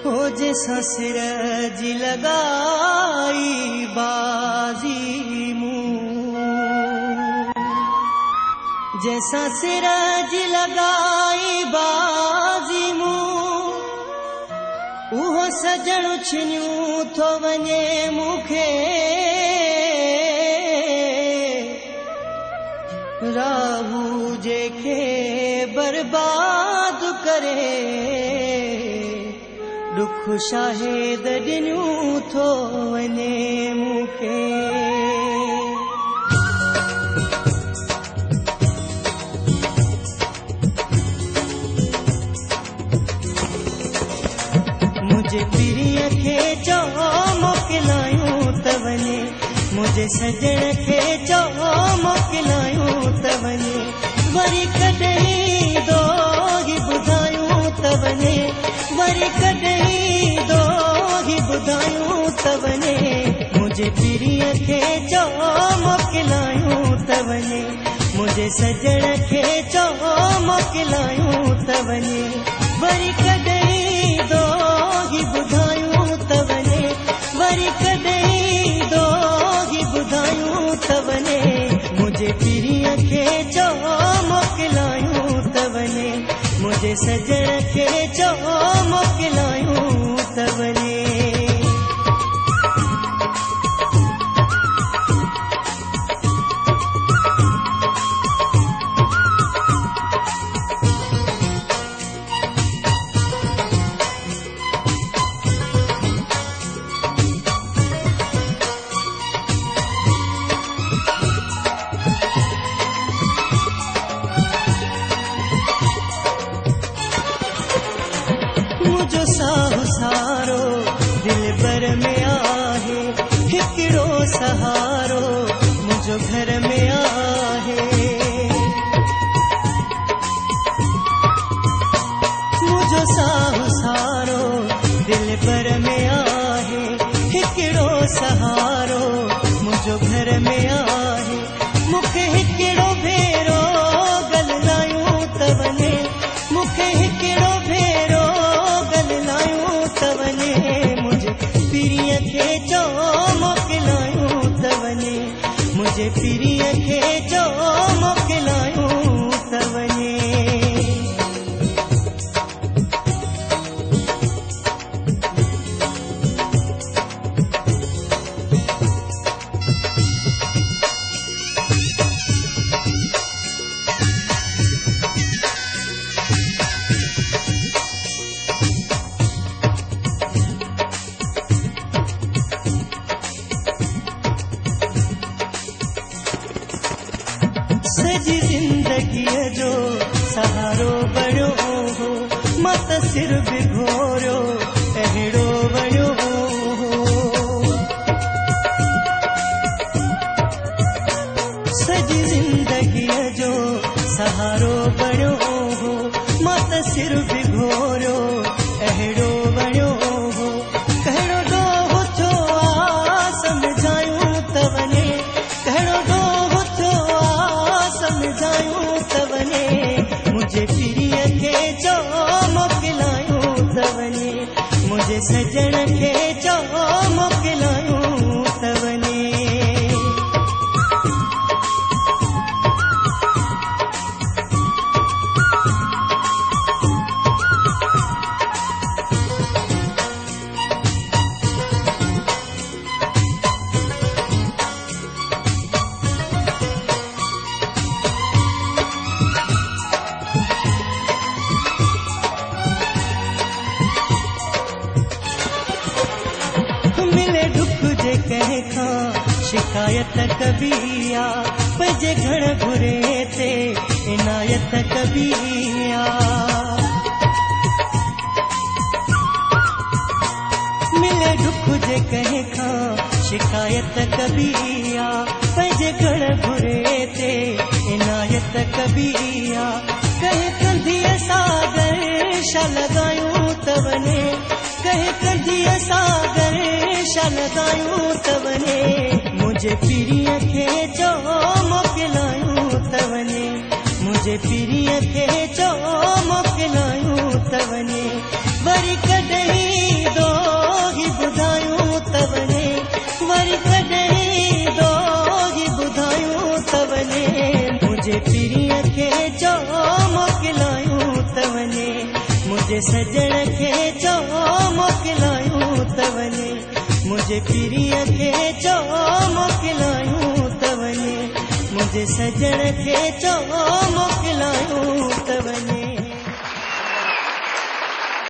हो जैसा सिरज लगाई बाजी मुँह, जैसा सिरज लगाई बाजी मुँह, उहो सजण छिनियूं थो वञे मूंखे राहू जेके बर्बाद करे दुख शाहिद ॾिनियूं थो वञे मूंखे। मुझे पिरीअ खे चओ मोकिलायूं त वञे, मुझे सजण खे चओ मोकिलायूं त वञे, वरी कॾहिं दोही ॿुधायूं त वञे, वरी कॾहिं दोही ॿुधायूं त वञे। मुझे पिरीअ खे चओ मोकिलायूं त वञे, मुझे सजण खे चओ मोकिलायूं त वञे, वरी कॾहिं दोही ॿुधायूं त वञे, वरी कॾहिं दोही ॿुधायूं त वञे। मुझे पिरीअ खे चओ मोकिलायूं त वञे, मुझे सजण खे चओ मोकिलायूं त वञे। मुझो साहु सारो दिल भर में आहे, हिकिड़ो सहारो मुझो घर में आहे। मुझो साहु सारो दिल भर में आहे, हिकिड़ो सहारो मुझो घर में आहे। मूंखे हिकिड़ो भेरो ॻाल्हायूं त वञे, मूंखे हिकिड़ो भेरो ॻाल्हायूं त वञे। मुझे पिरीअ खे चओ मोकिलायूं त वञे, मुझे पिरीअ खे चओ मोकिलायूं त वञे। सजी जिंदगीअ जो सहारो बणियो हो, मां त सिर बिघोरियो अहिड़ो बणियो हो। सजी जिंदगीअ जो सहारो बणियो हो, मां त सिर बिघोरियो अहिड़ो बणियो हो। कहिड़ो ॾोह थियो आ सम्झायूं त वञे, कहिड़ो ॾोह थियो आ सम्झायूं त वञे। मुझे पिरीअ खे चओ मोकिलायूं त वञे, मुझे सजण खे चओ मोकिलायूं त वञे। मिले दुख जे कंहिं खां शिकायत कबी आ, पंहिंजे घण घुरे ते इनायत कबी आ। मिले दुख जे कंहिं खां शिकायत कबी आ, पंहिंजे घण घुरे ते इनायत कबी आ। कंहिं कंधीअ सां छा लॻायूं त वञे, कंहिं कंधीअ सां छा लॻायूं त वञे। मुझे पिरीअ खे चओ मोकिलायूं त वञे, मुझे पिरीअ खे चओ मोकिलायूं त वञे। वरी कॾहिं मुझे सजण खे चो मोकिलायूं त वञे, मुझे पिरीअ खे चो मोकिलायूं त वञे, मुझे सजण खे चो मोकिलायूं त वञे।